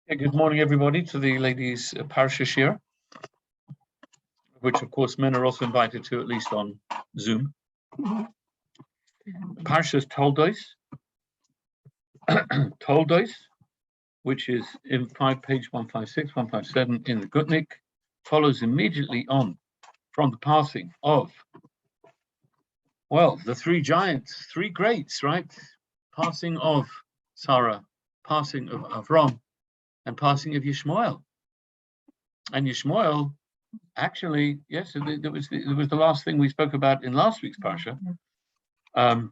Good morning, everybody, to the ladies' Parsha Shiur, which, of course, men are also invited to, at least on Zoom. Parsha's Toldos, Toldos, which is in page 156, 157 in the Gutnik, follows immediately on from the passing of, well, the three giants, three greats, right? Passing of Sarah, passing of Avram, and passing of Yishmael. And Yishmael, actually, yes, it was the last thing we spoke about in last week's Parsha. And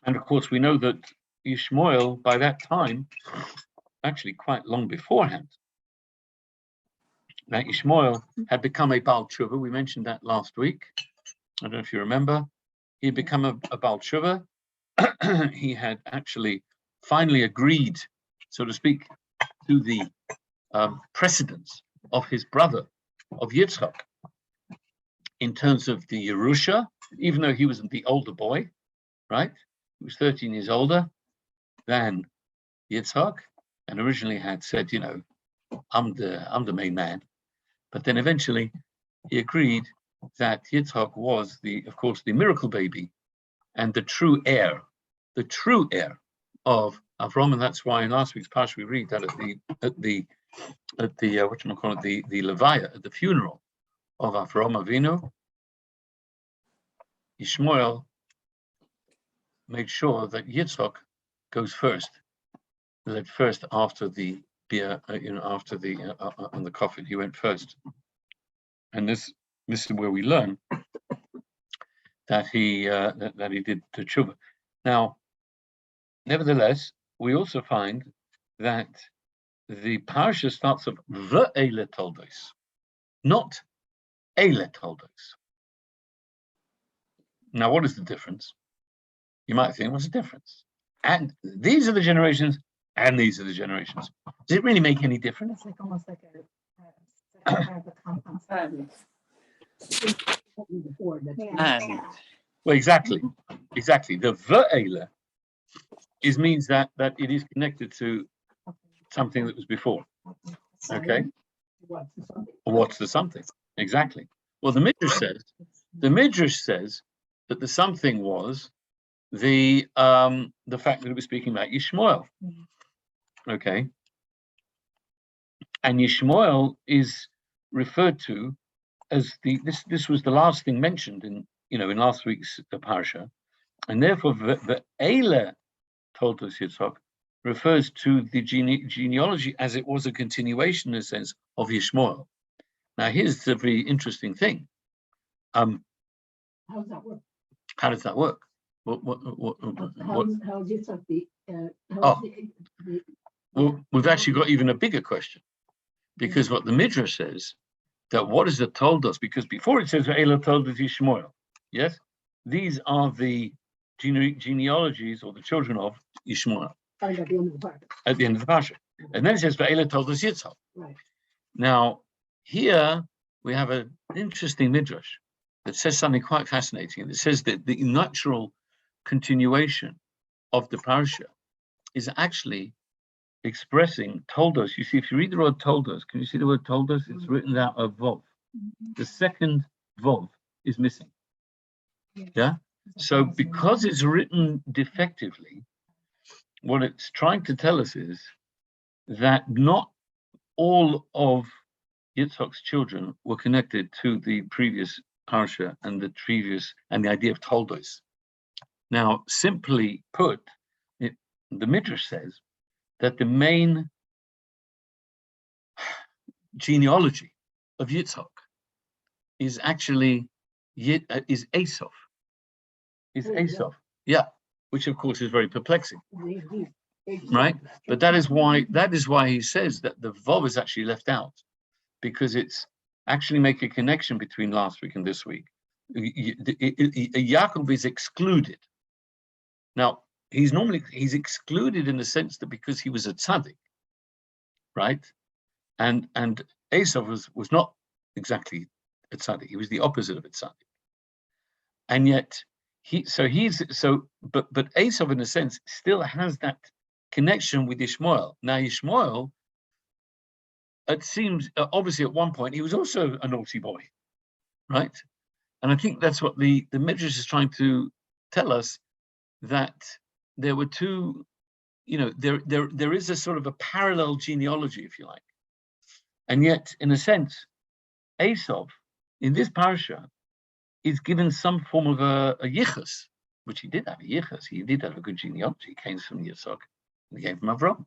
of course, we know that Yishmael, by that time, actually quite long beforehand, that Yishmael had become a Baal Tshuva. We mentioned that last week. I don't know if you remember. He had become a Baal Tshuva. He had actually finally agreed, so to speak, to the precedence of his brother, of Yitzchak, in terms of the Yerusha, even though he was the older boy, right? He was 13 years older than Yitzchak, and originally had said, you know, I'm the main man. But then eventually he agreed that Yitzchak was of course, the miracle baby and the true heir of Avram, and that's why in last week's Parsha we read that at the Levaya, at the funeral of Avram Avinu, Yishmael made sure that Yitzchak goes first, led first after the beer, after the on the coffin. He went first, and this is where we learn that he did the tshuva. Now, nevertheless, we also find that the parsha starts of ve'ele Toldos, not ele Toldos. Now, what is the difference? You might think, what's the difference? And these are the generations, and these are the generations. Does it really make any difference? It's like almost like a compound. Well, exactly. The ve'ele means that it is connected to something that was before. Okay. What's the something? Exactly. Well, the Midrash says that the something was the fact that it was speaking about Yishmael. Okay. And Yishmael is referred to as this was the last thing mentioned in last week's Parsha, and therefore the Eile Toldos Yitzchak refers to the genealogy as it was a continuation, in a sense, of Yishmael. Now, here's the very interesting thing. How does that work? How does that work? Well, we've actually got even a bigger question, because what the Midrash says, that what is the Toldos? Because before it says Eila Toldos Yishmael, yes, these are the genealogies or the children of Yishmael. At the end of the Parsha. And then it says Eila Toldos Yitzchak. Right. Now, here we have an interesting Midrash that says something quite fascinating. It says that the natural continuation of the Parsha is actually expressing Toldos. You see, if you read the word Toldos, can you see the word Toldos? It's written out of Vov. The second Vov is missing. Yeah? So because it's written defectively, what it's trying to tell us is that not all of Yitzchak's children were connected to the previous Parsha and the idea of Toldos. Now, simply put, the Midrash says that the main genealogy of Yitzchak is actually is Esau. Yeah, which of course is very perplexing, right? But that is why he says that the Vov is actually left out, because it's actually make a connection between last week and this week. Yaakov is excluded. Now, he's excluded in the sense that because he was a tzaddik, right? And Esau was not exactly a tzaddik. He was the opposite of a tzaddik. And yet but Esau in a sense still has that connection with Yishmael. Now Yishmael it seems obviously at one point he was also a naughty boy, right? And I think that's what the Midrash is trying to tell us, that there were two, there is a sort of a parallel genealogy, if you like. And yet, in a sense, Esau, in this Parsha, is given some form of a yichus, which he did have a yichus. He did have a good genealogy. He came from Yitzhak, and he came from Avram,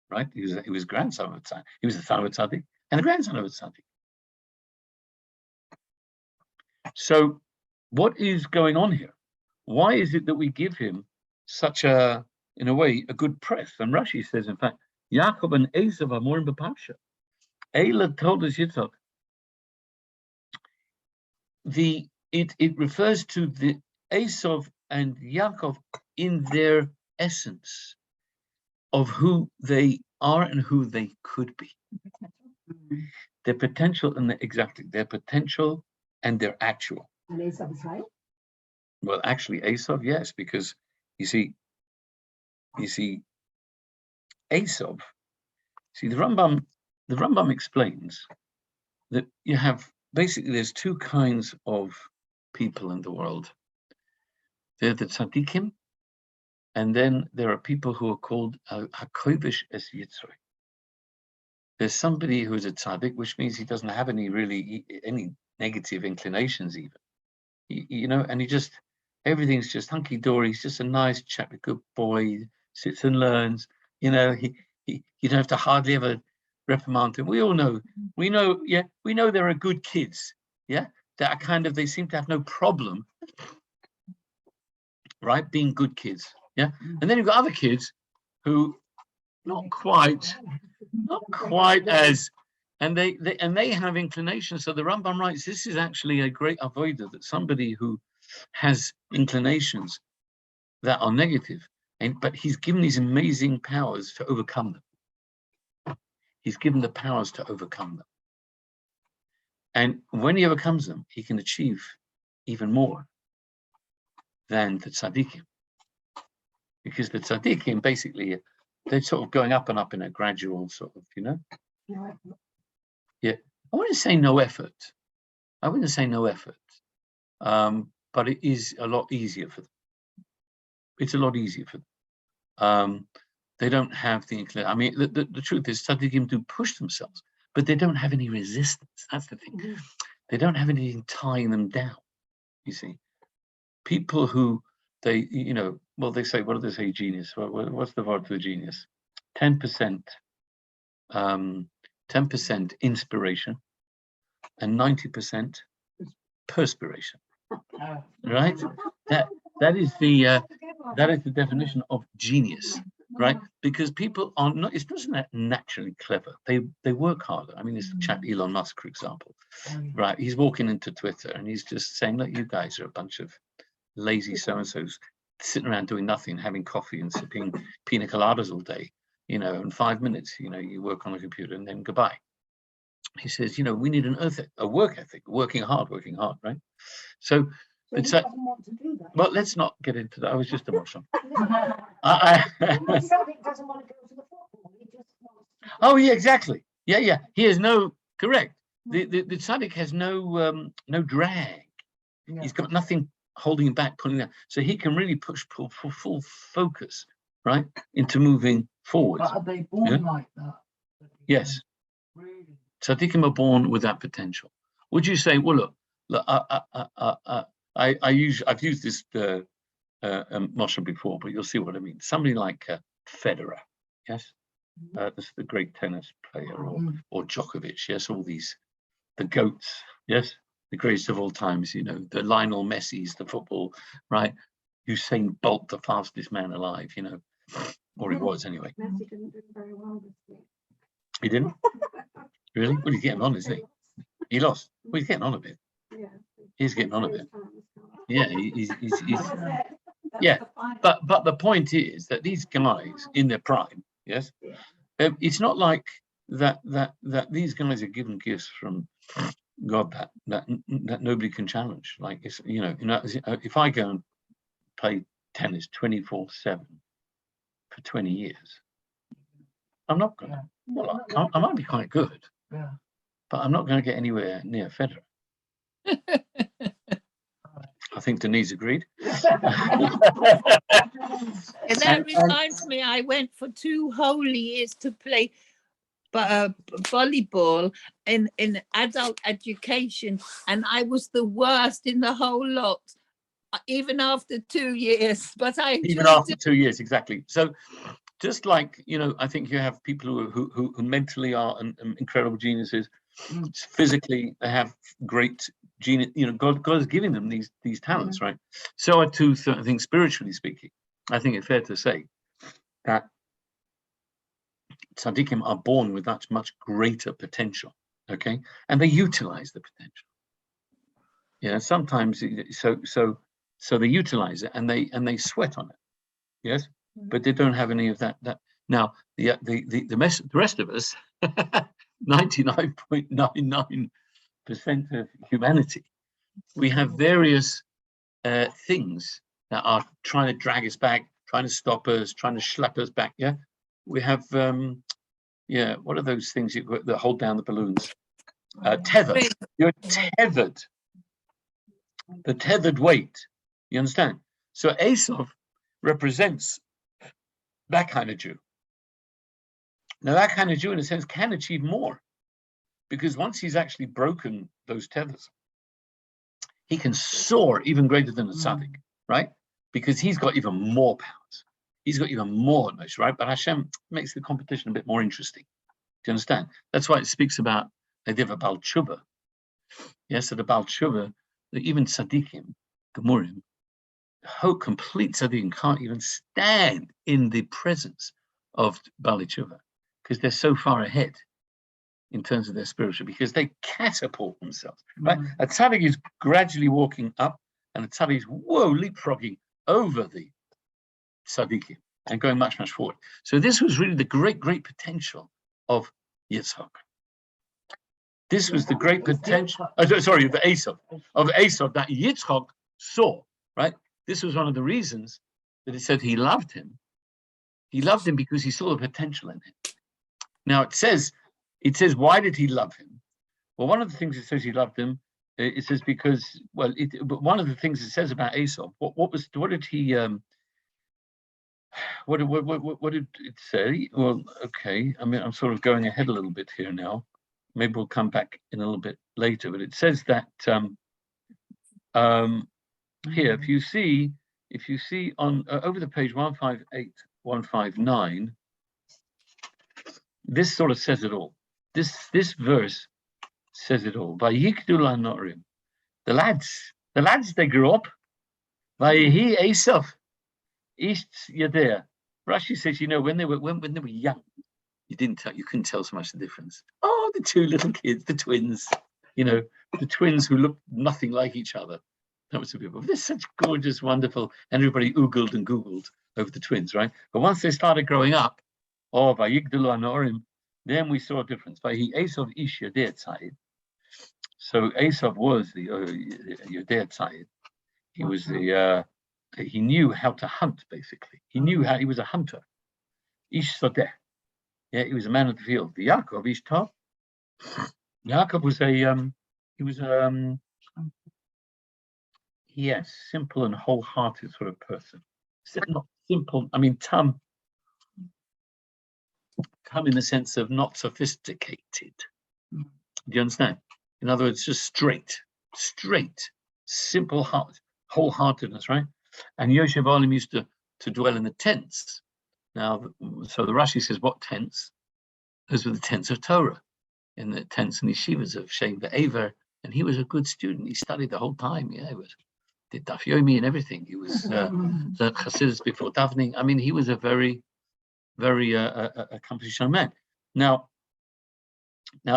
right? He was grandson of a tzaddik. He was the son of a tzaddik and a grandson of a tzaddik. So, what is going on here? Why is it that we give him such a, in a way, a good press? And Rashi says, in fact, Yaakov and Esav are more in the Parsha. Eila Toldos Yitzhak. It refers to the Esav and Yaakov in their essence of who they are and who they could be. Their potential and their potential and their actual. And Esau is right. Well, actually, Esav, yes, because you see, Esav. See, the Rambam explains that you have basically there's two kinds of people in the world. They're the tzaddikim, and then there are people who are called hakovish es yitzrei. There's somebody who is a tzaddik, which means he doesn't have any negative inclinations, even, and everything's just hunky dory. He's just a nice chap, a good boy. He sits and learns. You don't have to hardly ever reprimand him. We all know. We know there are good kids. Yeah, that are they seem to have no problem, right, being good kids. Yeah, and then you've got other kids who not quite as, and they have inclinations. So the Rambam writes, this is actually a great avodah, that somebody who has inclinations that are negative, but he's given these amazing powers to overcome them. He's given the powers to overcome them. And when he overcomes them, he can achieve even more than the tzaddikim. Because the tzaddikim, basically, they're sort of going up and up in a gradual sort of, Yeah, I wouldn't say no effort. But it is a lot easier for them. It's a lot easier for them. They don't have the inclination. I mean, the truth is, tzaddikim do push themselves, but they don't have any resistance. That's the thing. Mm-hmm. They don't have anything tying them down. You see, people who they say, what do they say? Genius. What's the word for genius? 10%. 10% inspiration, and 90% perspiration. Right? That is the definition of genius. Right, because people are not. It's not naturally clever. They work harder. I mean, this chap Elon Musk, for example, right? He's walking into Twitter and he's just saying, "Look, you guys are a bunch of lazy so and so's sitting around doing nothing, having coffee and sipping pina coladas all day. In 5 minutes, you work on a computer and then goodbye." He says, we need a work ethic, working hard, right? So he doesn't want to do that. Well, let's not get into that. I was just emotional. Doesn't want to go to the football. He just wants to. Oh yeah, exactly. Yeah. He has no correct. The tzaddik has no drag. Yeah. He's got nothing holding him back, pulling down. So he can really pull for full focus, right, into moving forward. But are they born like that? Yes. Really? Tzaddikim are born with that potential. Would you say, well, look, I've used this Moshe before, but you'll see what I mean. Somebody like Federer, yes, that's the great tennis player, or Djokovic, yes, all these, the goats, yes, the greatest of all times, the Lionel Messi's, the football, right? Usain Bolt, the fastest man alive, or he was anyway. Messi didn't do very well this week. He didn't? Really? Well, he's getting on, isn't he? He lost. Well, he's getting on a bit. Yeah. He's getting on a bit. Yeah, he's yeah. But the point is that these guys in their prime, yes, it's not like that these guys are given gifts from God that nobody can challenge. Like it's if I go and play tennis 24/7 for 20 years, I'm not gonna. Well, I might be quite good, Yeah. but I'm not going to get anywhere near Federer. I think Denise agreed. And that reminds me, I went for 2 whole years to play volleyball in adult education, and I was the worst in the whole lot, even after 2 years. But I Even enjoyed after 2 years, exactly. So, just like I think you have people who mentally are incredible geniuses. Physically, they have great genius. God is giving them these talents, right? So I too I think, spiritually speaking, I think it's fair to say that tzaddikim are born with much greater potential, okay, and they utilize the potential. Sometimes so they utilize it and they sweat on it, yes, but they don't have any of that. Now the rest of us, 99.99% of humanity, we have various things that are trying to drag us back, trying to stop us, trying to schlep us back. Yeah, we have what are those things that hold down the balloons? Tether. You're tethered. The tethered weight. You understand? So Esav represents that kind of Jew. Now that kind of Jew, in a sense, can achieve more, because once he's actually broken those tethers, he can soar even greater than a tzaddik, right? Because he's got even more powers. He's got even more knowledge, right? But Hashem makes the competition a bit more interesting. Do you understand? That's why it speaks about the idea of a Baal Tshuva. Yes, so the Baal Tshuva, that even tzaddikim, gemurim, complete tzaddikim can't even stand in the presence of Baal Tshuva, because they're so far ahead in terms of their spiritual, because they catapult themselves, right? A tzaddik is gradually walking up, and a tzaddik is leapfrogging over the tzaddikim and going much forward. So this was really the great potential of Yitzchak. This was the great potential. Sorry, of Esav that Yitzchak saw. Right. This was one of the reasons that it said he loved him. He loved him because he saw the potential in him. Now it says, why did he love him? Well, one of the things it says he loved him, it says because, but one of the things it says about Esau, what did it say? Well, okay, I mean, I'm sort of going ahead a little bit here now. Maybe we'll come back in a little bit later, but it says that here, if you see on over the page 158, 159, this sort of says it all. This verse says it all. Vayikdu lanorim, the lads, they grew up. Vayehi Esav ish yadeh. Rashi says, when they were young, you couldn't tell so much the difference. Oh, the 2 little kids, the twins, the twins who looked nothing like each other. That was the people. They're such gorgeous, wonderful, and everybody oogled and googled over the twins, right? But once they started growing up, vayigdalu anorim, then we saw a difference. Vayehi Esav ish yadeh tzayid. So Esav was the yadeh tzayid. He was he knew how to hunt, basically. He was a hunter. Ish sodeh. Yeah, he was a man of the field. The Yaakov ish tov. Yaakov was simple and wholehearted sort of person. Not simple, I mean, come in the sense of not sophisticated. Do you understand? In other words, just straight, simple heart, wholeheartedness, right? And Yosef Olim used to dwell in the tents. Now, so the Rashi says, what tents? Those were the tents of Torah, in the tents and yeshivas of Shem Ve'ever. And he was a good student. He studied the whole time. Yeah, did Daf Yomi and everything. He was the Chassidus before davening. I mean, he was a very, very accomplished young man. Now,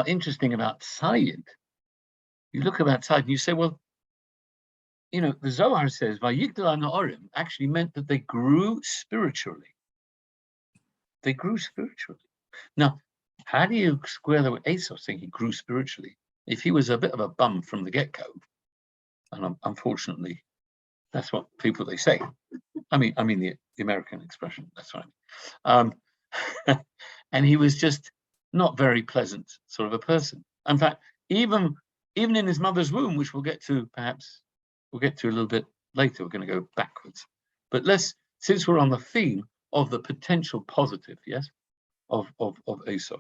interesting about Tzayid. You look about Tzayid and you say, well, the Zohar says Vayigdal Na'orim actually meant that they grew spiritually. Now, how do you square that with Esau saying he grew spiritually? If he was a bit of a bum from the get-go, and unfortunately, that's what they say. I mean the American expression. That's what I mean. And he was just not very pleasant sort of a person. In fact, even in his mother's womb, which we'll get to a little bit later, we're going to go backwards. But since we're on the theme of the potential positive, yes, of Esau.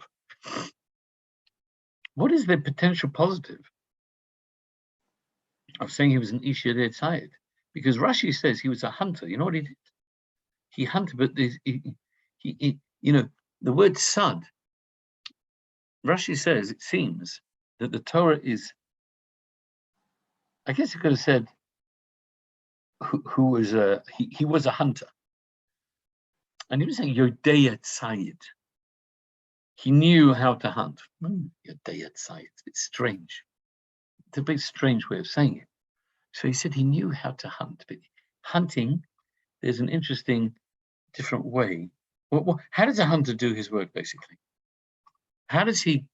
What is the potential positive of saying he was an Ish Yodei Tzayid? Because Rashi says he was a hunter. You know what he did? He hunted, but he the word sad. Rashi says it seems that the Torah is. I guess he could have said who was he was a hunter, and he was saying Yodei Tzayid. He knew how to hunt. Yodei Tzayid. It's strange. It's a big strange way of saying it. So he said he knew how to hunt, but hunting, there's an interesting, different way. How does a hunter do his work, basically? How does he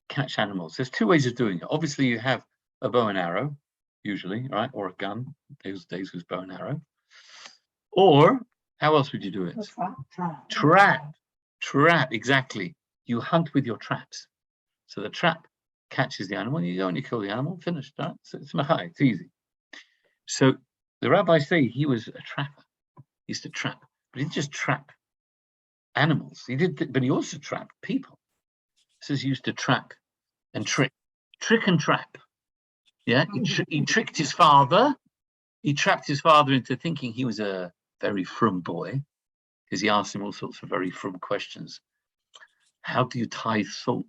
catch animals? There's two ways of doing it. Obviously, you have a bow and arrow, usually, right? Or a gun. Those days was bow and arrow. Or, how else would you do it? Trap, exactly. You hunt with your traps. So the trap catches the animal, you go and you kill the animal, finished, right? So it's machai, it's easy. So the rabbis say he was a trapper. He used to trap, but he didn't just trap animals. But he also trapped people. He says he used to trap and trick and trap. Yeah, he tricked his father. He trapped his father into thinking he was a very frum boy, because he asked him all sorts of very frum questions. How do you tithe salt?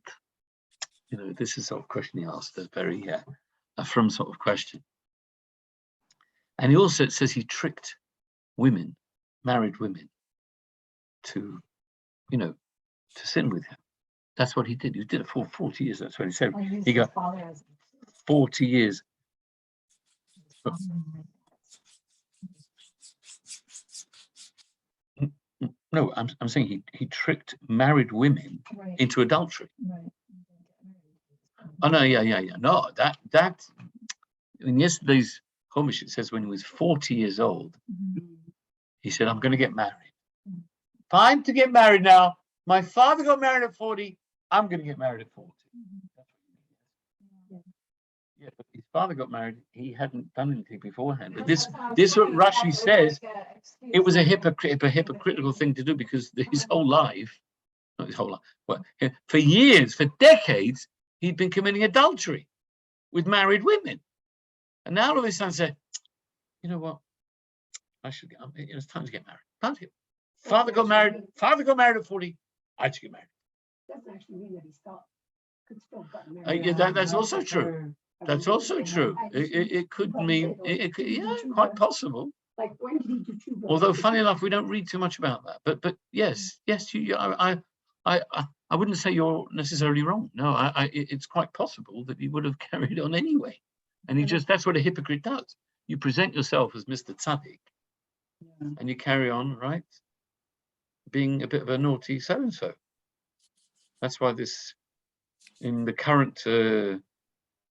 You know, this is the sort of question he asked, a very a frum sort of question. And he also says he tricked women, married women, to sin with him. That's what he did. He did it for 40 years. That's what he said. He got 40 years. No, I'm saying he tricked married women into adultery. Oh no, yeah. No, that in yesterday's Chumash it says when he was 40 years old, he said, "I'm going to get married. Time to get married now. My father got married at 40. I'm going to get married at 40." Yeah, but his father got married. He hadn't done anything beforehand. But this what Rashi says. It was a hypocritical thing to do, because his whole life, not his whole life, well, for years, for decades, he'd been committing adultery with married women. And now all of a sudden say, you know what? It's time to get married. Father got married at 40. I should get married. Doesn't actually mean that he That's also true. That's also true. It could mean quite possible. Like, when did he do tshuva? Although, funny enough, we don't read too much about that. But yes, I wouldn't say you're necessarily wrong. No, it's quite possible that he would have carried on anyway. And that's what a hypocrite does. You present yourself as Mr. Tzaddik, and you carry on, right, being a bit of a naughty so-and-so. That's why in the current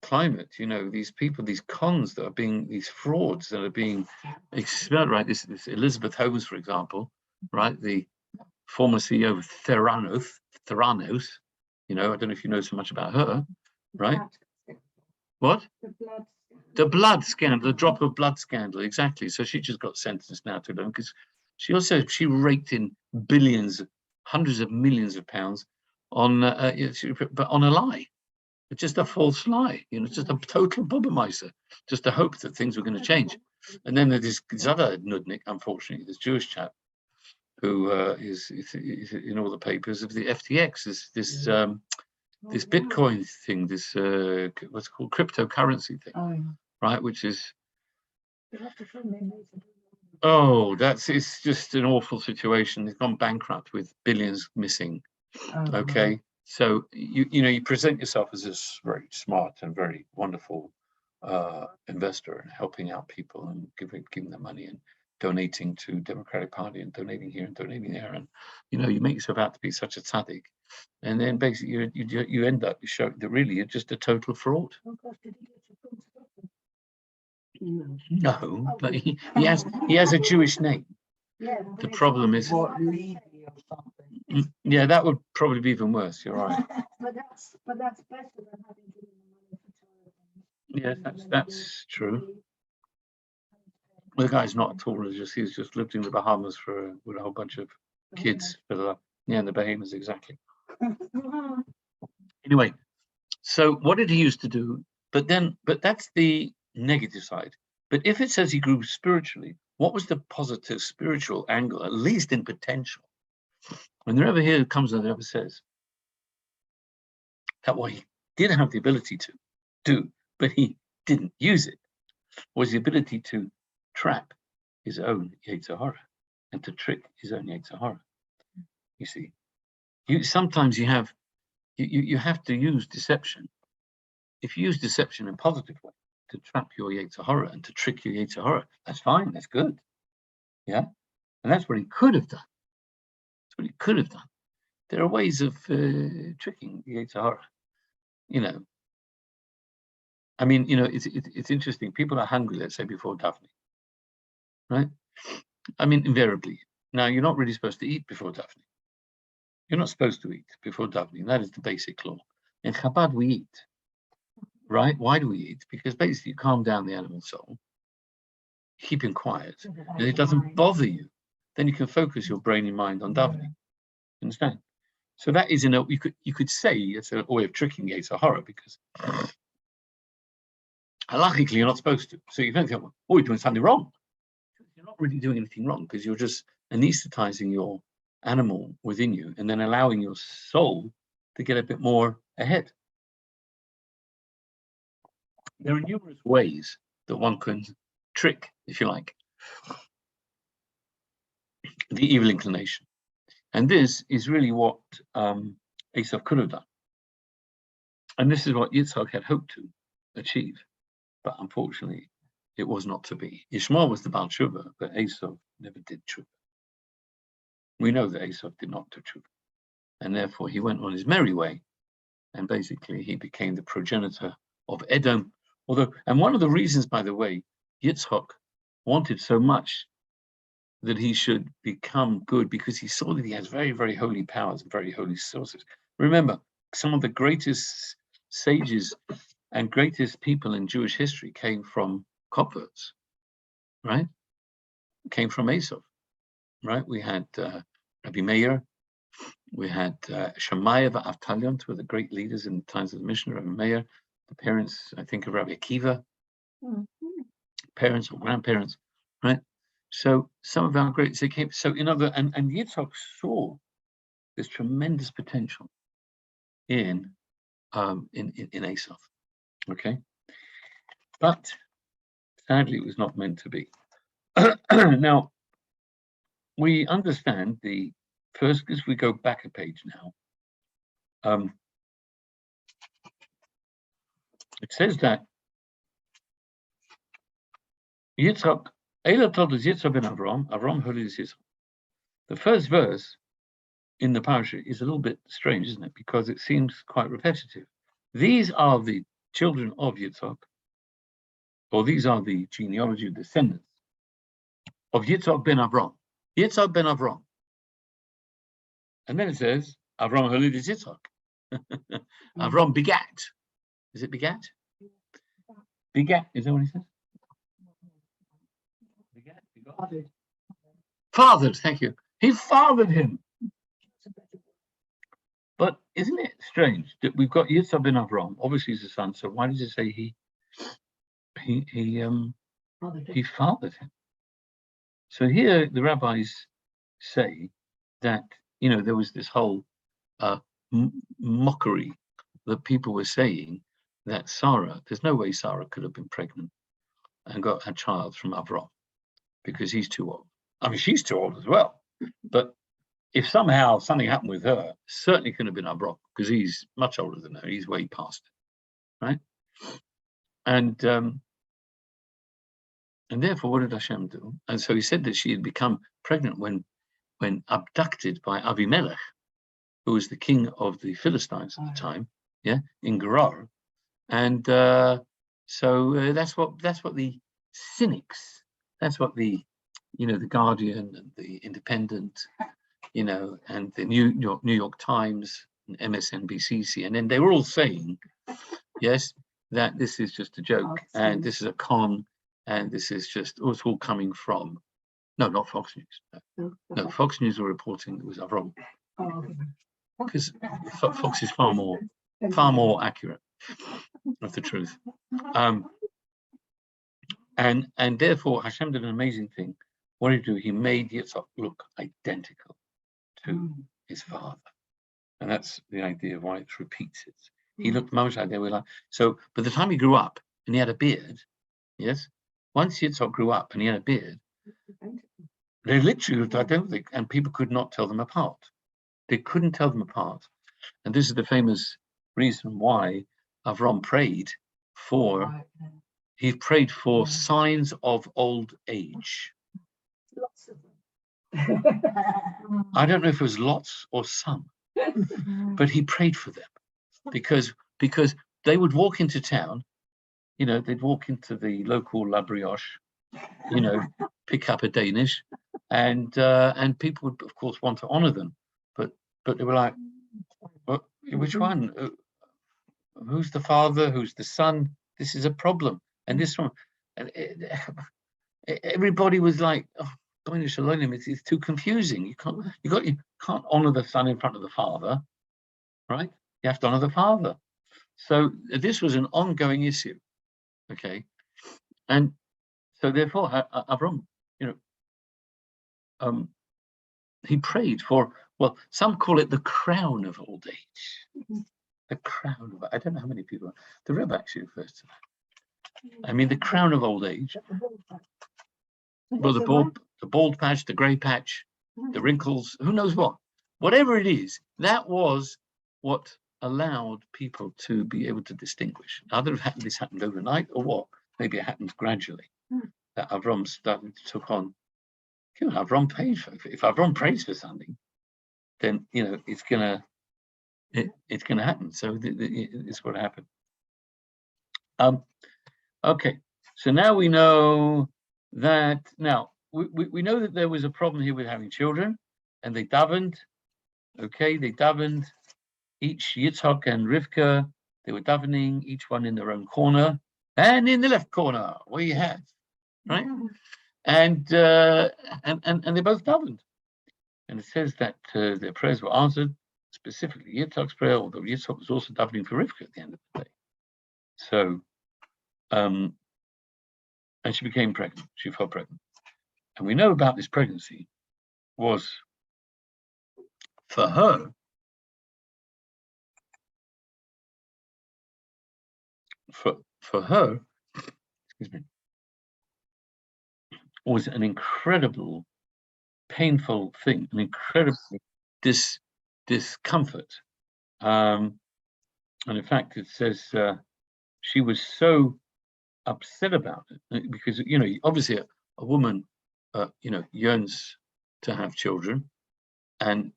climate, these people, these cons that are being, these frauds that are being expelled, right? This Elizabeth Holmes, for example, right? The former CEO of Theranos, I don't know if you know so much about her, right? What? The blood scandal, the drop of blood scandal, exactly. So she just got sentenced now to them, because she raked in billions, hundreds of millions of pounds on a lie. It's just a false lie, just a total bubbermeister, just to hope that things were going to change. And then there's this other nudnik, unfortunately, this Jewish chap, who is in all the papers of the FTX, this Bitcoin thing, this what's called cryptocurrency thing, right? Which is, it's just an awful situation. They've gone bankrupt with billions missing. Okay. So you present yourself as this very smart and very wonderful investor, and helping out people and giving them money and donating to Democratic Party and donating here and donating there, and you make yourself out to be such a tzaddik, and then basically you end up showing that really you're just a total fraud. No, but he has a Jewish name. The problem is, Yeah, that would probably be even worse. You're right. But that's better than having given the money for Torah. Yes, that's true. The guy's not at all religious. He's just lived in the Bahamas with a whole bunch of kids. Yeah, in the Bahamas, exactly. Anyway, so what did he used to do? But that's the negative side. But if it says he grew spiritually, what was the positive spiritual angle, at least in potential? When the Rebbe here comes and the Rebbe says that what he did have the ability to do, but he didn't use it, was the ability to trap his own Yetzer Hara and to trick his own Yetzer Hara. You see, sometimes you have to use deception. If you use deception in a positive way to trap your Yetzer Hara and to trick your Yetzer Hara, that's fine, that's good. Yeah, and that's what he could have done. That's what he could have done. There are ways of tricking the Yetzer Hara. You know, I mean, you know, it's interesting. People are hungry, let's say, before Daphne, right? I mean, invariably. Now, you're not really supposed to eat before Daphne. You're not supposed to eat before Daphne. That is the basic law. In Chabad, we eat, right? Why do we eat? Because basically, you calm down the animal soul, keep him quiet, and it doesn't bother you. Then you can focus your brain and mind on Daphne. Understand? So that is, you could say it's a way of tricking Yetzer Hara, because halachically you're not supposed to. So you don't think, oh, you're doing something wrong. You're not really doing anything wrong, because you're just anesthetizing your animal within you and then allowing your soul to get a bit more ahead. There are numerous ways that one can trick, if you like, the evil inclination. And this is really what Esav could have done. And this is what Yitzhak had hoped to achieve. But unfortunately, it was not to be. Ishmael was the Baal Tshuva, but Esav never did Tshuva. We know that Esav did not do Tshuva. And therefore, he went on his merry way. And basically, he became the progenitor of Edom. And one of the reasons, by the way, Yitzhak wanted so much that he should become good, because he saw that he has very, very holy powers and very holy sources. Remember, some of the greatest sages and greatest people in Jewish history came from converts, right? Came from Esav, right? We had Rabbi Meir, we had Shammai Avtalion, two of the great leaders in the times of the Mishnah, Rabbi Meir, the parents, I think, of Rabbi Akiva, parents or grandparents, right? So some of our greats, they came, so in other, and Yitzhak saw this tremendous potential in Esav, okay? But sadly, it was not meant to be. Now, we understand the first, as we go back a page now, it says that Yitzhak, Eila Toldos Yitzhak ben Avram, Avram Holis Yitzhak. The first verse in the Parsha is a little bit strange, isn't it? Because it seems quite repetitive. These are the children of Yitzhak, or these are the genealogy descendants of Yitzhak ben Avram. Yitzhak ben Avram. And then it says, Avram Holis Yitzhak. Avram begat. Is it begat? Begat, is that what he says? Begat. Fathered, thank you. He fathered him. But isn't it strange that we've got Yitzhak ben Avram? Obviously, he's a son. So why does it say he fathered him? So here the rabbis say that, you know, there was this whole mockery that people were saying that Sarah, there's no way Sarah could have been pregnant and got a child from Avram, because he's too old. I mean, she's too old as well. But if somehow something happened with her, certainly couldn't have been Avram, because he's much older than her. He's way past it, right? And therefore, what did Hashem do? And so he said that she had become pregnant when abducted by Abimelech, who was the king of the Philistines at the time, yeah, in Gerar. And so that's what the cynics, that's what the, you know, the Guardian and the Independent, you know, and the New York Times, and MSNBC, CNN, they were all saying, yes, that this is just a joke, and this is a con, and this is just, it's all coming from, no, not Fox News. No, Fox News were reporting it was Avram, because Fox is far more accurate of the truth. And therefore Hashem did an amazing thing. What did he do? He made Yitzhak look identical to his father. And that's the idea of why it repeats it. He looked much like they were like, so by the time he grew up and he had a beard, yes, once Yitzhak grew up and he had a beard, they literally looked identical, and people could not tell them apart. They couldn't tell them apart. And this is the famous reason why Avram prayed for, he prayed for signs of old age. Lots of them. I don't know if it was lots or some, but he prayed for them because they would walk into town, you know, they'd walk into the local La Brioche, you know, pick up a Danish, and people would of course want to honor them, but they were like, well, which one? Who's the father? Who's the son? This is a problem. And this one, and everybody was like, oh, it's too confusing. You can't honor the son in front of the father, right? You have to honor the father. So this was an ongoing issue, okay? And so therefore, Avram, you know, he prayed for, well, some call it the crown of old age. The crown of, I don't know how many people, the Rabbi actually refers to that. I mean, the crown of old age. Well, the bald patch, the grey patch, the wrinkles, who knows what. Whatever it is, that was what allowed people to be able to distinguish. Either this happened overnight or what? Maybe it happened gradually. That Avram took on. You know, Avram paid for. If Avram prays for something, then you know it's gonna happen. So it's what happened. Okay, so now we know that. Now we know that there was a problem here with having children, and they davened. Okay, they davened. Each Yitzhak and Rivka, they were davening, each one in their own corner, and in the left corner, where you have, right? And they both davened, and it says that their prayers were answered. Specifically, Yitzhak's prayer, although Yitzhak was also davening for Rivka at the end of the day. So, and she became pregnant. She fell pregnant, and we know about this pregnancy was for her. For her, excuse me, was an incredible, painful thing, an incredible discomfort. And in fact, it says she was so upset about it because, you know, obviously a woman, you know, yearns to have children, and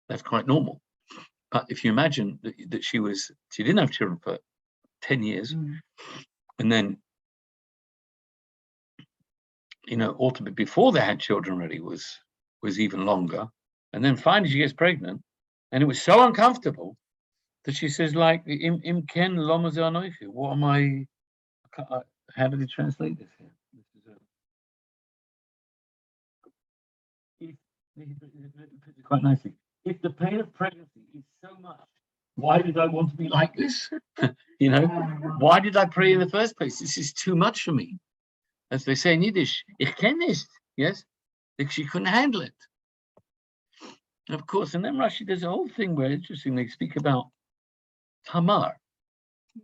that's quite normal. But if you imagine that she didn't have children for 10 years, and then, you know, ultimately before they had children already was even longer, and then finally she gets pregnant, and it was so uncomfortable that she says, like, im ken lama ze anochi, what am I, how do they translate this here? This is quite nicely. If the pain of pregnancy is so much, why did I want to be like this? You know, why did I pray in the first place? This is too much for me. As they say in Yiddish, ich ken nicht, yes? Like she couldn't handle it. And of course, and then Rashi, there's a whole thing where, interesting, they speak about Tamar,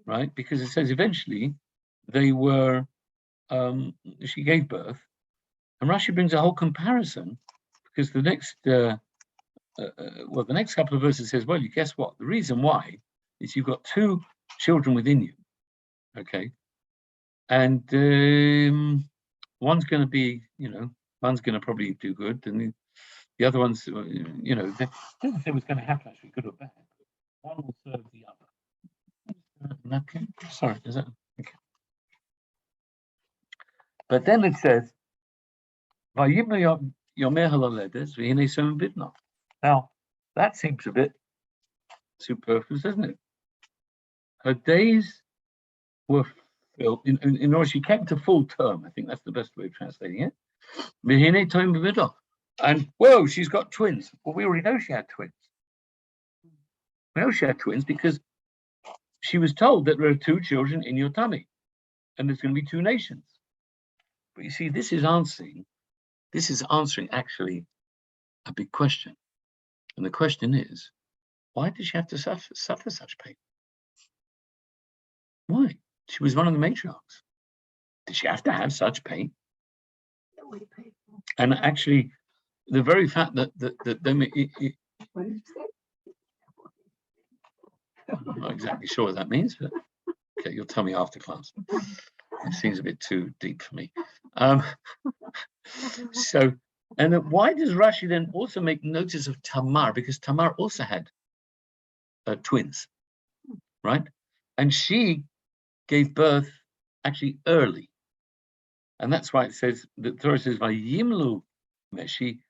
right? Because it says eventually they were, she gave birth, and Rashi brings a whole comparison, because the next, the next couple of verses says, well, you guess what? The reason why is you've got two children within you, okay? And one's going to be, you know, one's going to probably do good, and the other one's, you know, it doesn't say what's going to happen actually, good or bad. One will serve the other. Okay, sorry, is that okay? But then it says, Now, that seems a bit superfluous, doesn't it? Her days were filled, in other words, she came to full term. I think that's the best way of translating it. V'hinei toim b'midah. And, whoa, she's got twins. Well, we already know she had twins. We know she had twins because she was told that there are 2 children in your tummy and there's going to be 2 nations. But you see, this is answering actually a big question. And the question is, why did she have to suffer such pain? Why? She was one of the matriarchs. Did she have to have such pain? And actually, the very fact that I'm not exactly sure what that means, but okay, you'll tell me after class. It seems a bit too deep for me. So, and then why does Rashi then also make notice of Tamar? Because Tamar also had twins, right? And she gave birth actually early. And that's why it says, the Torah says, Vayimlu Meshi,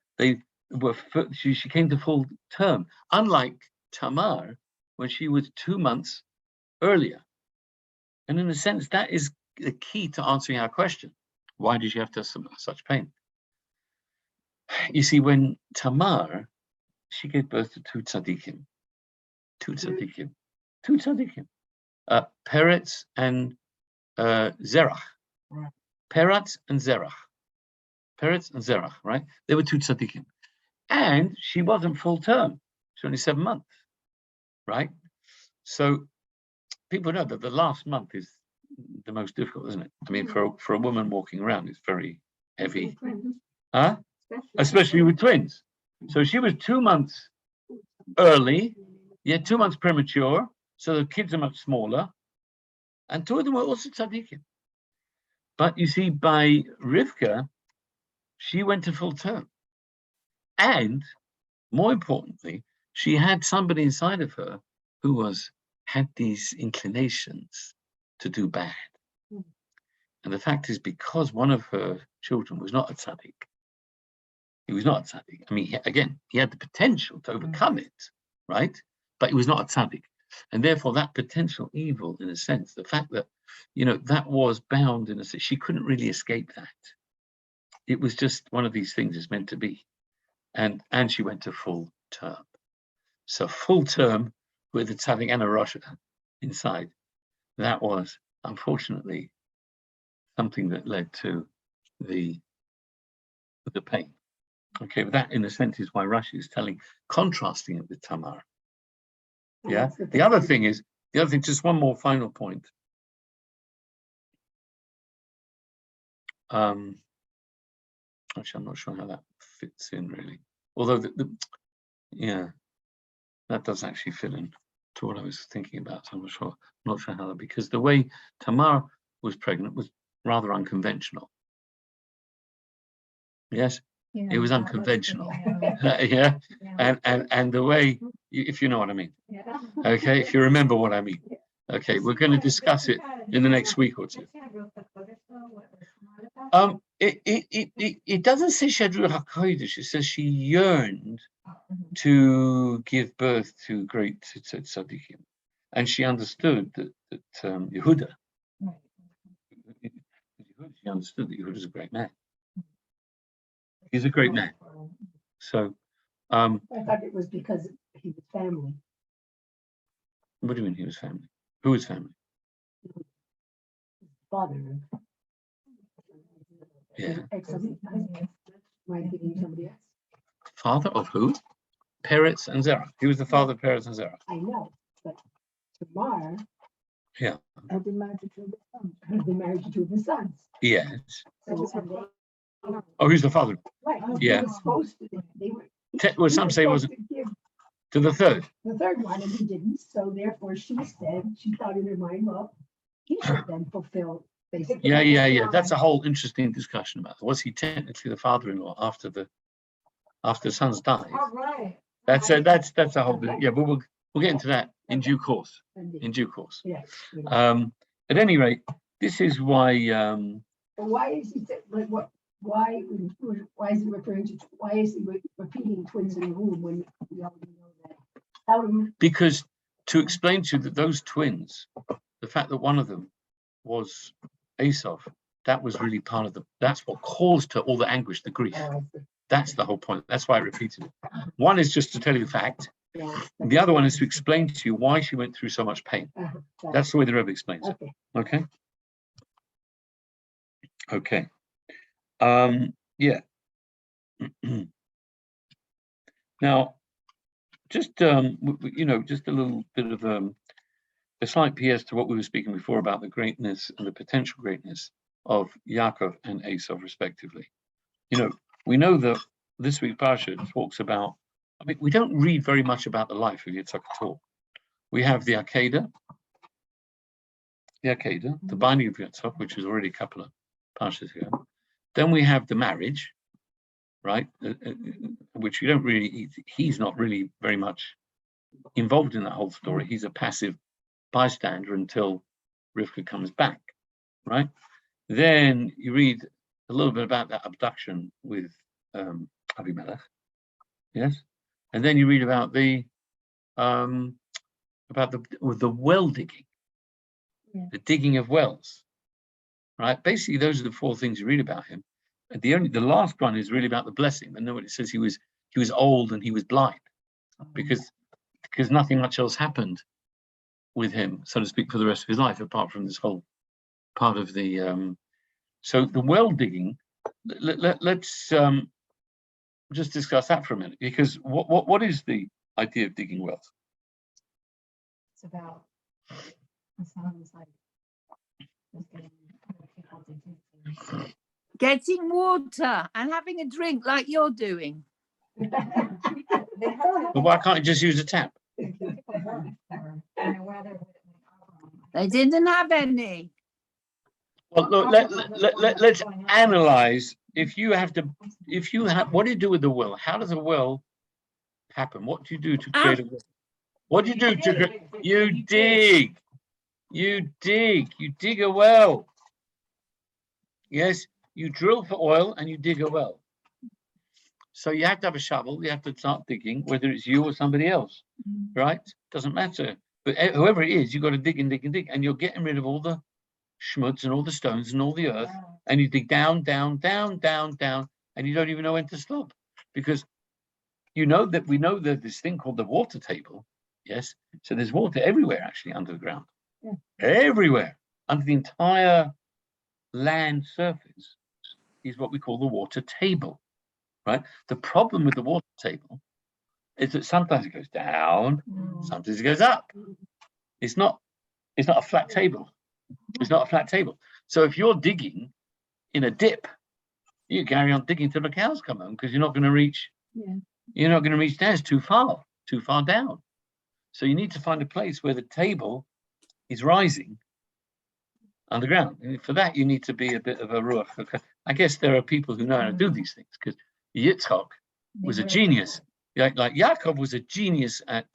she came to full term, unlike Tamar, when she was 2 months earlier. And in a sense, that is the key to answering our question. Why did she have to have such pain? You see, when Tamar, she gave birth to 2 tzaddikim. Peretz and Zerach. Right. Peretz and Zerach, right? They were 2 tzaddikim. And she wasn't full term. She was only 7 months, right? So people know that the last month is the most difficult, isn't it? I mean, for a woman walking around, it's very heavy. Especially with twins. So she was 2 months early, yet 2 months premature, so the kids are much smaller. And 2 of them were also tzaddikim. But you see, by Rivka, she went to full term. And more importantly, she had somebody inside of her who had these inclinations to do bad. And the fact is, because one of her children was not a tzaddik, he was not a tzaddik. I mean, again, he had the potential to overcome it, right? But he was not a tzaddik. And therefore, that potential evil, in a sense, the fact that, that was bound in a sense, she couldn't really escape that. It was just one of these things it's meant to be. And she went to full term. So full term with a tzaddik and a Rasha inside, that was, unfortunately, something that led to the pain. Okay, but that in a sense is why Rashi is contrasting it with Tamar. Yeah. The other thing, just one more final point. Actually, I'm not sure how that fits in really. Although that does actually fit in to what I was thinking about. I'm not sure how that, because the way Tamar was pregnant was rather unconventional. Yes, it was unconventional. Yeah, and the way, if you know what I mean. Okay, if you remember what I mean. Okay, we're going to discuss it in the next week or 2. It doesn't say Shadru HaKodesh. It says she yearned to give birth to great tzaddikim, and she understood that Yehuda. She understood that Yehuda is a great man. He's a great man. So, I thought it was because he was family. What do you mean he was family? Who was family? Father. Yeah. Might be somebody else. Father of who? Peretz and Zerach. He was the father of Peretz and Zerach. I know, but Tamar. Yeah. Had been married to 2 of his sons. Had been married to 2 of his sons. Yes. So, Oh, who's the father? right. Yeah. They were supposed to. Well, some say was to the third. The third one, and he didn't. So therefore, she thought in her mind, well, he should then fulfill. Basically. Yeah. That's a whole interesting discussion about it. Was he technically the father-in-law after the sons died? All right. That's a whole. Yeah, but we'll get into that in due course. Yeah. At any rate, this is why. But why is he like what? why is he referring to, why is he repeating twins in the womb when we already know that? How do you, Because to explain to you that those twins, the fact that one of them was Esau, that was really part of that's what caused her all the anguish, the grief. That's the whole point. That's why I repeated it. One is just to tell you the fact. yeah. The other one is to explain to you why she went through so much pain. That's the way the Rebbe explains it. Okay. Okay. Yeah. Now, just just a little bit of a slight PS to what we were speaking before about the greatness and the potential greatness of Yaakov and Esau, respectively. We know that this week's Parsha talks about. I mean, we don't read very much about the life of Yitzhak at all. We have the Akedah, the binding of Yitzhak, which was already a couple of Parshas ago. Then we have the marriage, right? Which you don't really. He's not really very much involved in that whole story. He's a passive bystander until Rivka comes back, right? Then you read a little bit about that abduction with Abimelech, yes, and then you read about the well digging, the digging of wells, right? Basically, those are the four things you read about him. The last one is really about the blessing. And then it says he was old and he was blind because nothing much else happened with him, so to speak, for the rest of his life, apart from this whole part of the. So the well digging. Let's just discuss that for a minute, because what is the idea of digging wells? It's about, it sounds like just getting people to do things. Getting water and having a drink like you're doing. They have to But why can't you just use a tap? keep people warm or in the weather. They didn't have any. Well, look, let's analyze. If you have, what do you do with the well? How does a well happen? What do you do to create a well? What do you do to create? You dig a well. Yes, you drill for oil and you dig a well. So you have to have a shovel. You have to start digging, whether it's you or somebody else, right? Doesn't matter. But whoever it is, you've got to dig and dig and dig, and you're getting rid of all the schmutz and all the stones and all the earth, and you dig down, down, down, down, down, and you don't even know when to stop, because we know that this thing called the water table, yes. So there's water everywhere, actually, under the ground, everywhere, under the entire land surface, is what we call the water table, right? The problem with the water table is that sometimes it goes down, sometimes it goes up. It's not a flat table. It's not a flat table. So if you're digging in a dip, you carry on digging till the cows come home, because you're not going to reach. You're not going to reach down. It's too far down. So you need to find a place where the table is rising underground. And for that, you need to be a bit of a ruach. I guess there are people who know how to do these things, because Yitzchak was a genius. Like Yaakov was a genius at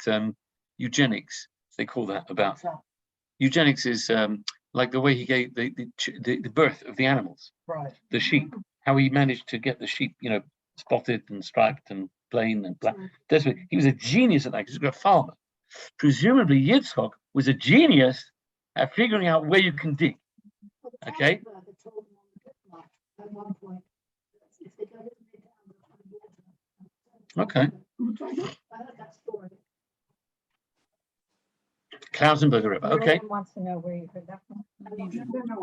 eugenics. They call that about. Eugenics is like the way he gave the birth of the animals, Right. the sheep, how he managed to get the sheep, spotted and striped and plain and black. That's what he was a genius at that. He's a farmer. Presumably, Yitzchak was a genius at figuring out where you can dig. Okay. Okay. Klausenberger Rebbe. Okay. Everyone wants to know where you heard that from.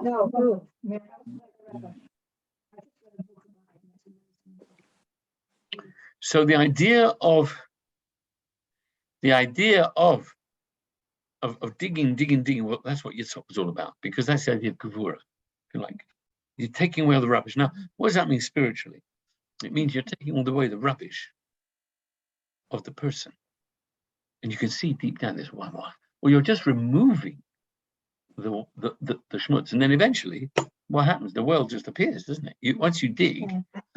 No, who? So the idea of digging, well, that's what Yitzhak was all about, because that's the idea of gevura. If you like, you're taking away all the rubbish. Now, what does that mean spiritually? It means you're taking all away the rubbish of the person, and you can see deep down this one. Well, you're just removing the schmutz, and then eventually, what happens? The world just appears, doesn't it? Once you dig,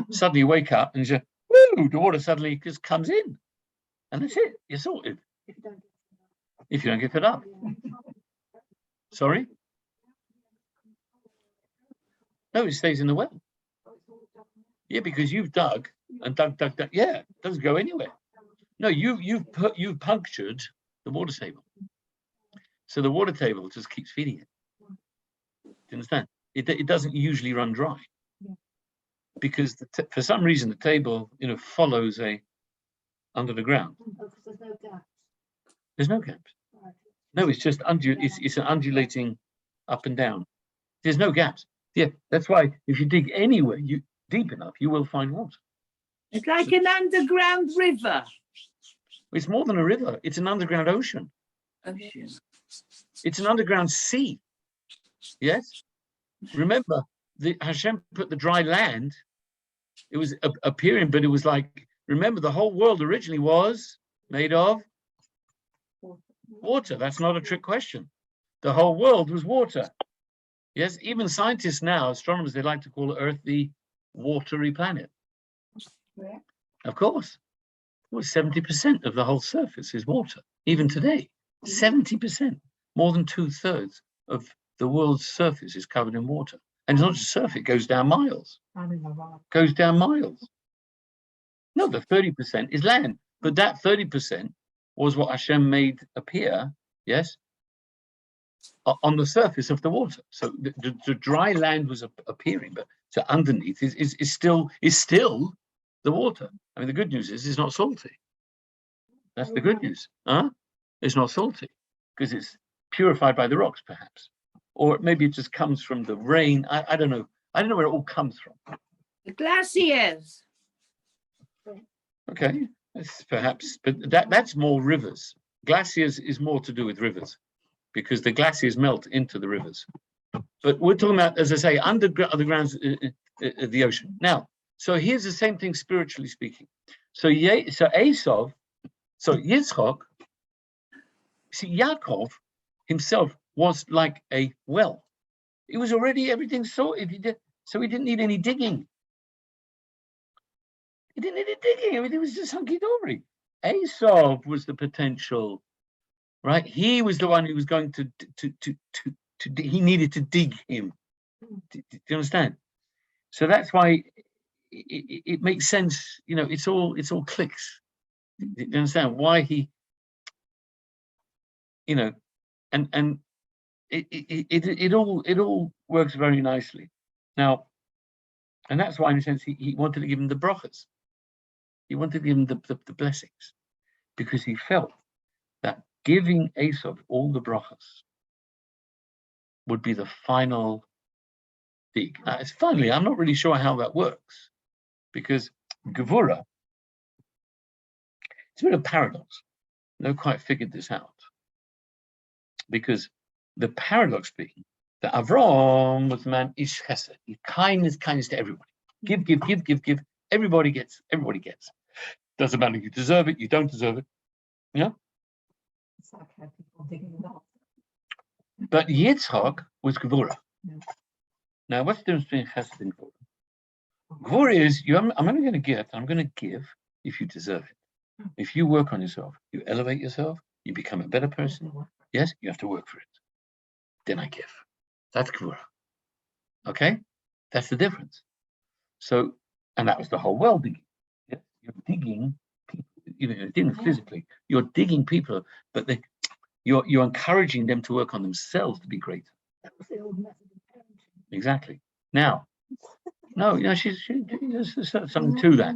suddenly you wake up and you say, "Woo!" The water suddenly just comes in, and that's it. You're sorted. If you don't get it up. Sorry? No, it stays in the well. Yeah, because you've dug and dug. Yeah, it doesn't go anywhere. No, you've punctured the water table. So the water table just keeps feeding it. Do you understand? It doesn't usually run dry. Yeah. Because for some reason the table, follows under the ground. Because there's no gaps. There's no gaps. Right. No, it's just it's an undulating up and down. There's no gaps. Yeah, that's why if you dig anywhere deep enough, you will find water. It's like an underground river. It's more than a river. It's an underground ocean. Ocean. It's an underground sea. Yes. Remember, Hashem put the dry land. It was appearing, but it was like, remember, the whole world originally was made of water. That's not a trick question. The whole world was water. Yes, even scientists now, astronomers, they like to call Earth the watery planet. Where? Of course. Well, 70% of the whole surface is water. Even today, 70%, more than 2/3 of the world's surface is covered in water. And it's not just surface, it goes down miles. I'm in the wrong. Goes down miles. No, the 30% is land. But that 30% was what Hashem made appear, yes, on the surface of the water. So the dry land was appearing, but so underneath is still the water. I mean, the good news is it's not salty. That's the good news. It's not salty because it's purified by the rocks, perhaps. Or maybe it just comes from the rain. I don't know. I don't know where it all comes from. The glaciers. Okay, that's perhaps, but that's more rivers. Glaciers is more to do with rivers because the glaciers melt into the rivers. But we're talking about, as I say, underground the ocean. Now, so here's the same thing spiritually speaking. So Esau, so Yitzchak, see, Yaakov himself was like a well. It was already everything sorted, so he didn't need any digging. He didn't need any digging. Everything was just hunky-dory. Esau was the potential, right? He was the one who was going to he needed to dig him. Do you understand? So that's why it makes sense. It's all clicks. Do you understand why he? And it all works very nicely. Now, and that's why, in a sense, he wanted to give him the brachas. He wanted to give him the blessings, because he felt that giving Esau all the brachas would be the final dig. Finally, I'm not really sure how that works, because Gevurah, it's a bit of a paradox. Never quite figured this out. Because the paradox being that Avram was the man ish chesed, kindness to everybody. Give. Everybody gets. Doesn't matter if you deserve it, you don't deserve it. Yeah. It's like how people digging it up. But Yitzchak was Gevurah. Yeah. Now, what's the difference between chesed and Gevurah? Gevurah is I'm only going to give. I'm going to give if you deserve it. If you work on yourself, you elevate yourself, you become a better person. Yes, you have to work for it. Then I give. That's Gevurah. Okay? That's the difference. So, and that was the whole well digging. Yes? You're digging people, you're digging physically, you're digging people, but you're encouraging them to work on themselves to be greater. That was the old method of parenting. Exactly. Now, no, there's something to that.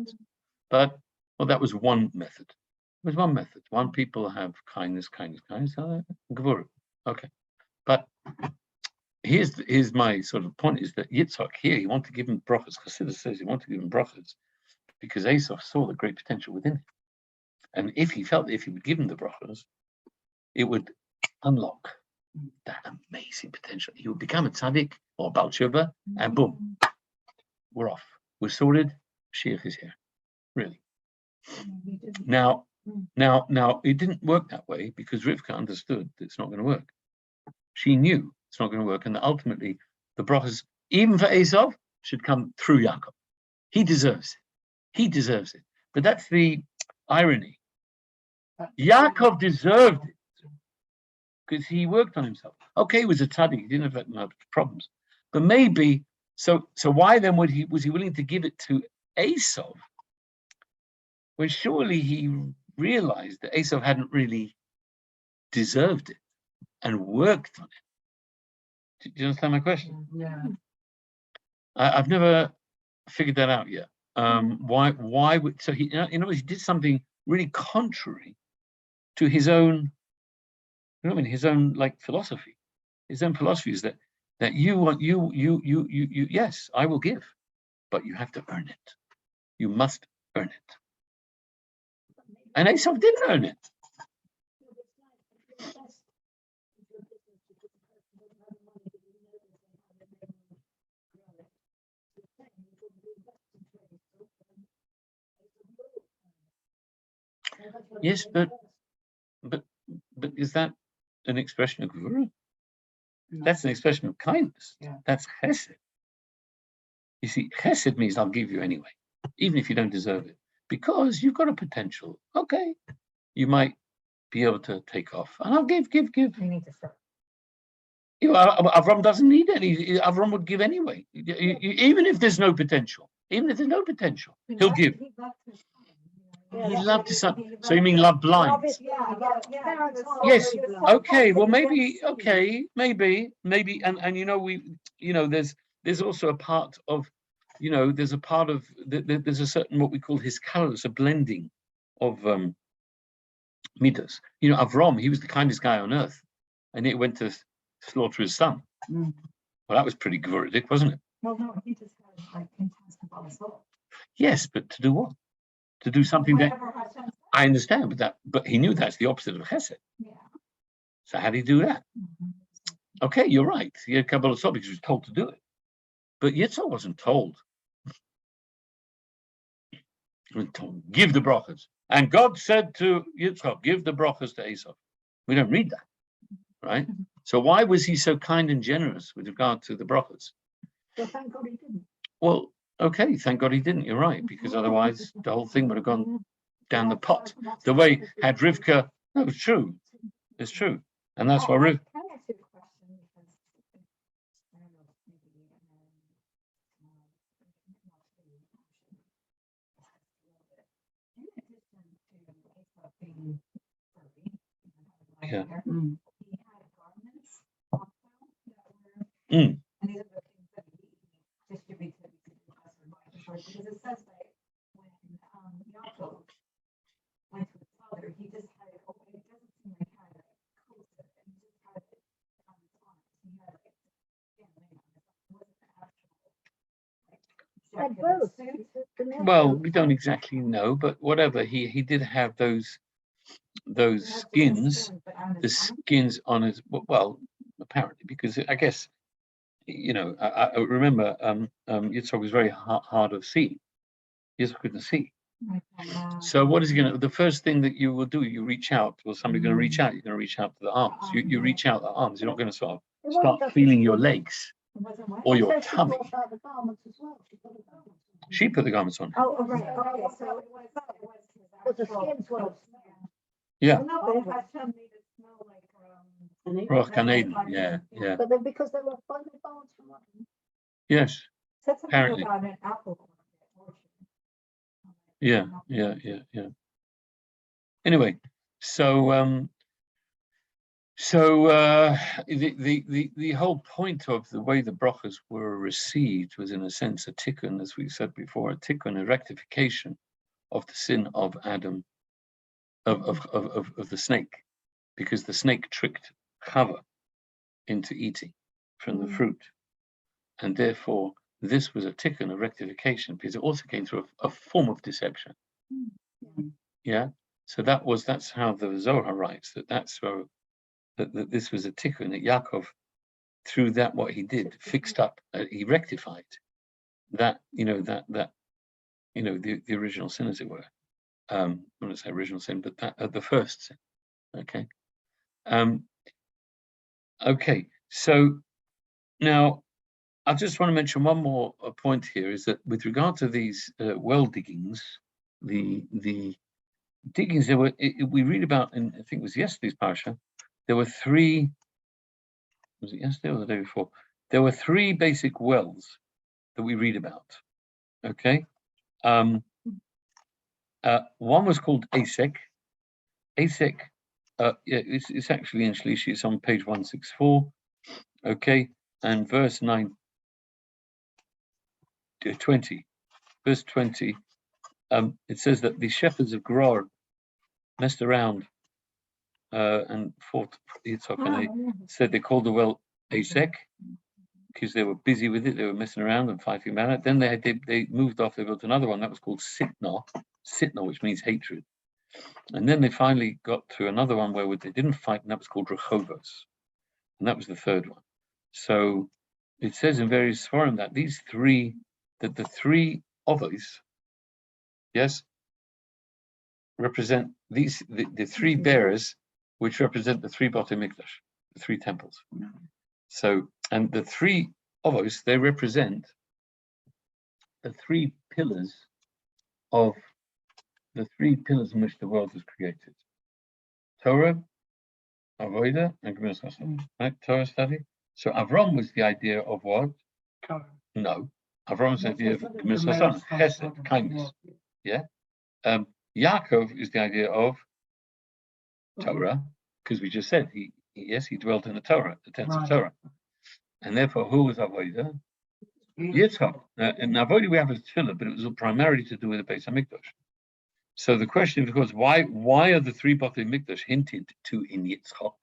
But, well, that was one method. It was one method. One people have kindness, Gevurah. Okay. But here's my sort of point is that Yitzhak here, he wanted to give him brachas. Chassidus says he wanted to give him brachas because Esau saw the great potential within him. And if he felt that if he would give him the brachas, it would unlock that amazing potential. He would become a tzaddik or a Baal Tshuva, and boom, we're off. We're sorted. Shiur is here. Really. Now, it didn't work that way because Rivka understood that it's not going to work. She knew it's not going to work, and that ultimately the brachas, even for Esau, should come through Yaakov. He deserves it. He deserves it. But that's the irony. Yaakov deserved it because he worked on himself. Okay, he was a tzaddik. He didn't have problems, but maybe so. Why then was he willing to give it to Esau, when surely he realized that Esau hadn't really deserved it and worked on it. Do you understand my question? Yeah. I've never figured that out yet. Why would, so he, in other words, he did something really contrary to his own, you know what I mean, his own like philosophy. His own philosophy is that you want, yes, I will give, but you have to earn it. You must earn it. And Esau didn't earn it. Yes, but is that an expression of gvura? That's an expression of kindness. Yeah. That's chesed. You see, chesed means I'll give you anyway, even if you don't deserve it, because you've got a potential. Okay, you might be able to take off, and I'll give. You need to start. You know, Avram doesn't need any. Avram would give anyway, even if there's no potential. Even if there's no potential, he'll give. He loved his son. He loved his son. So you mean love blind? Yeah. Yes. Okay. Well, maybe. Okay. Maybe. And you know, there's also a part of, you know, there's a part of there's a certain what we call his colors, a blending of midas. You know, Avram, he was the kindest guy on earth, and he went to slaughter his son. Mm. Well, that was pretty gvuridic, wasn't it? Well, no, he just had like intense soul. Yes, but to do what? To do something that I understand, but he knew that's the opposite of chesed. Yeah. So how do you do that? Okay, you're right. He had Kabbalah because he was told to do it. But Yitzhak wasn't told. He was told, give the brachas. And God said to Yitzhak, give the brachas to Esau. We don't read that, right? So why was he so kind and generous with regard to the brachas? Well, thank God he didn't. Well, okay, thank God he didn't. You're right, because otherwise the whole thing would have gone down the pot. The way had Rivka, no, it's true. It's true. And that's why Rivka. Can I ask you a question? Because I don't know, maybe in addition to Esau being furry, Yeah. Mm. he had garments also that were, Mm. and these are the things that he distributed to the because it says that when Yaakov went to his father, he just had it open. It doesn't seem like he had like coats of it. He just had it on his arms. He had like skin laying on his arm. It wasn't an actual like Had jacket both. suit. Well, we don't exactly know, but whatever. He did have those skins, the skins on his, well, apparently, because I guess, you know, I remember Yitzhak was very hard of seeing. Yitzhak couldn't see. So what is he going to, the first thing that you will do, you reach out, well, somebody's going to reach out, you're going to reach out to the arms. You reach out the arms, you're not going to sort of start feeling your legs or your tummy. She put the garments on. Oh, right. Okay, so it was But the skins were. Yeah. No, but Hashem made it smell like Roch Canadian, yeah. But then because they were funny bones from what? Yes. said something Apparently. about an apple orchard. Yeah. Anyway, so the whole point of the way the brachas were received was in a sense a tikkun, as we said before, a tikkun, a rectification of the sin of Adam, of the snake, because the snake tricked Chava into eating from the fruit, and therefore this was a tikkun, a rectification, because it also came through a form of deception. Yeah, so that's how the Zohar writes that's where that this was a tikkun, that Yaakov, through that what he did, fixed up, he rectified that, the original sin, as it were. I don't want to say original sin, but that the first sin. Okay. Okay. So now I just want to mention one more point here, is that with regard to these well diggings, the diggings we read about in, I think it was yesterday's Parsha, there were three. Was it yesterday or the day before? There were three basic wells that we read about. Okay. One was called Asek. Asek, it's actually in Shlishi, it's on page 164. Okay, and verse 20. Verse 20, it says that the shepherds of Gerar messed around and fought Yitzhak, and they said they called the well Asek because they were busy with it. They were messing around and fighting about it. Then they moved off. They built another one that was called Sitna, which means hatred. And then they finally got to another one where they didn't fight, and that was called Rehovos, and that was the third one. So it says in various forums that the three ovos, yes, represent the three bearers, which represent the three Botei Mikdash, the three temples. So, and the three ovos, they represent the three pillars in which the world was created: Torah, Avodah, and Gemilas Chesed. Right? Torah study. So Avram was the idea of what? No. Avram was the idea of Gemilas Chesed, Chesed, kindness. Yeah. Yaakov is the idea of Torah, because we just said he dwelt in the Torah, the tents of Torah, and therefore who was Avodah? Yitzhak. In Avodah we have a tefillah, but it was primarily to do with the Beis Hamikdash. So the question is, of course, why are the three Botei Mikdash hinted to in Yitzhak?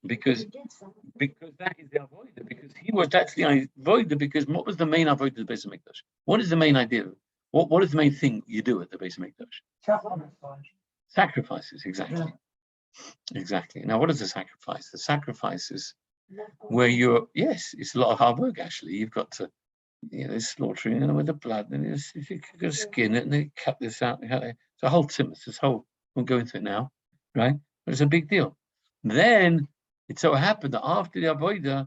Because that is the Avodah. Because that's the Avodah. Because what was the main Avodah of the Beis Hamikdash? What is the main idea? What is the main thing you do at the Beis Hamikdash? Sacrifices, exactly. Yeah. Exactly. Now, what is a sacrifice? The sacrifice is where it's a lot of hard work, actually. You've got to, they're slaughtering it with the blood, and if you could skin it, and they cut this out. It's a whole tzimmus, I won't go into it now, right? But it's a big deal. Then, it so happened that after the Avodah,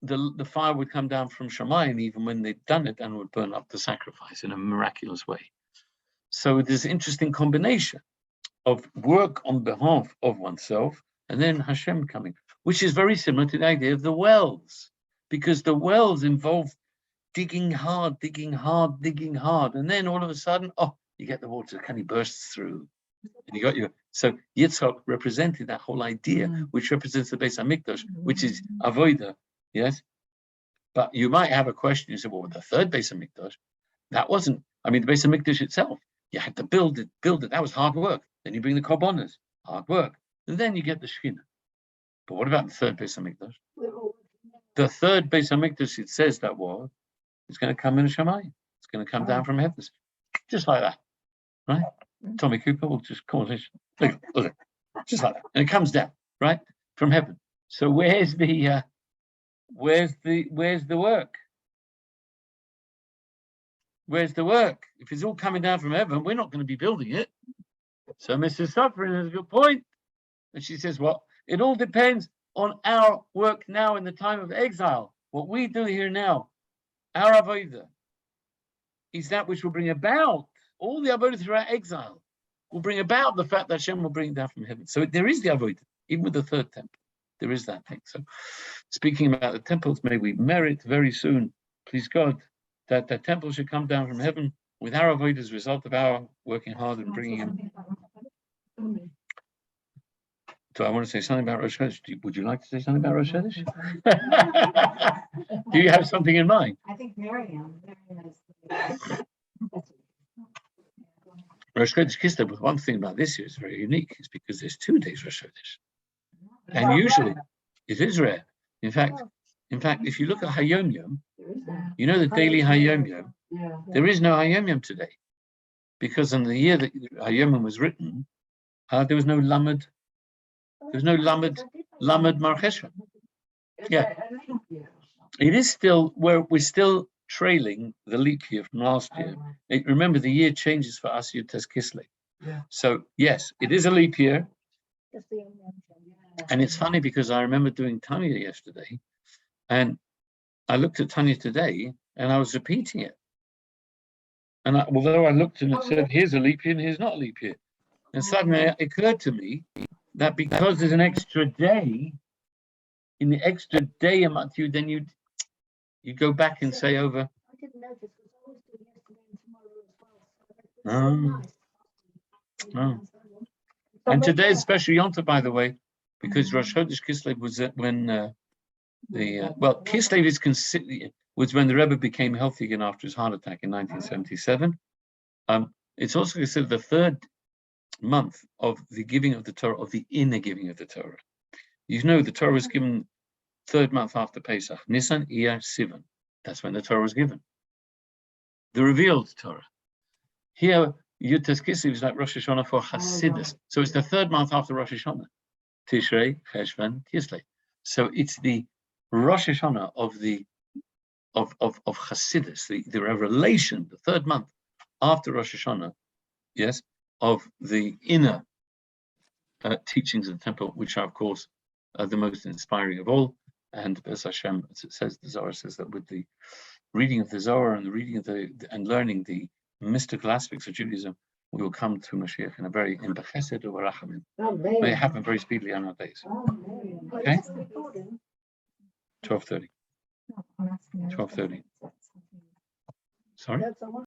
the fire would come down from Shamayim, even when they'd done it, and would burn up the sacrifice in a miraculous way. So there's an interesting combination of work on behalf of oneself, and then Hashem coming, which is very similar to the idea of the wells, because the wells involve digging hard, and then all of a sudden, you get the water, kind of bursts through, and you got So Yitzhak represented that whole idea, which represents the Beis Hamikdash, which is Avodah, yes. But you might have a question. You say, well, the third Beis Hamikdash, that wasn't. I mean, the Beis Hamikdash itself, you had to build it. That was hard work. Then you bring the korbanos, hard work, and then you get the Shekhinah. But what about the third Beis Hamikdash? The third Beis Hamikdash, it says that it's going to come in a Shamayim. It's going to come down from heavens, just like that, right? Tommy Cooper will just call it, look, just like that, and it comes down, right, from heaven. So where's the work? Where's the work? If it's all coming down from heaven, we're not going to be building it. So Mrs. Suffering has a good point. And she says, well, it all depends on our work now in the time of exile. What we do here now, our Avodah, is that which will bring about all the Avodah throughout exile, will bring about the fact that Hashem will bring it down from heaven. So there is the Avodah, even with the third temple. There is that thing. So speaking about the temples, may we merit very soon, please God, that the temple should come down from heaven with our Avodah as a result of our working hard and bringing in. So I want to say something about Rosh Chodesh. Would you like to say something about Rosh Chodesh? Do you have something in mind? I think Miriam is. Rosh Chodesh Kislev, but one thing about this year is very unique, is because there's 2 days Rosh Chodesh. And usually it is rare. In fact, if you look at Hayom Yom, you know the daily Hayom Yom, there is no Hayom Yom today. Because in the year that Hayom Yom was written, there was no Lamed. There's no Lamed Marcheshvan. Yeah. It is still where we're still trailing the leap year from last year. Remember, the year changes for us, Yud-Tes Kislev. So, yes, it is a leap year. And it's funny because I remember doing Tanya yesterday, and I looked at Tanya today, and I was repeating it. And although I looked and it said, here's a leap year and here's not a leap year. And suddenly it occurred to me that because there's an extra day, in the extra day a month, then you go back and say over. I didn't notice, because I always do So Oh. nice. Oh. And today is special Yom Tov, by the way, because Rosh Chodesh Kislev was when Kislev is considered was when the Rebbe became healthy again after his heart attack in 1977. It's also considered the third month of the giving of the Torah, of the inner giving of the Torah. You know, the Torah was given third month after Pesach, Nisan, Iyar, Sivan. That's when the Torah was given. The revealed Torah. Here, Yud Kislev is like Rosh Hashanah for Hasidus. So it's the third month after Rosh Hashanah. Tishrei, Cheshvan, Kislev. So it's the Rosh Hashanah of Hasidus, the revelation, the third month after Rosh Hashanah, yes, of the inner teachings of the temple, which are, of course, the most inspiring of all. And B'ez Hashem, as it says, the Zohar says that with the reading of the Zohar and the reading of and learning the mystical aspects of Judaism, we will come to Mashiach in a very in B'chesed or Rachamim. May it happen very speedily on our days. Okay? 12:30. No, I'm asking. 12:30. Sorry? That's a lot.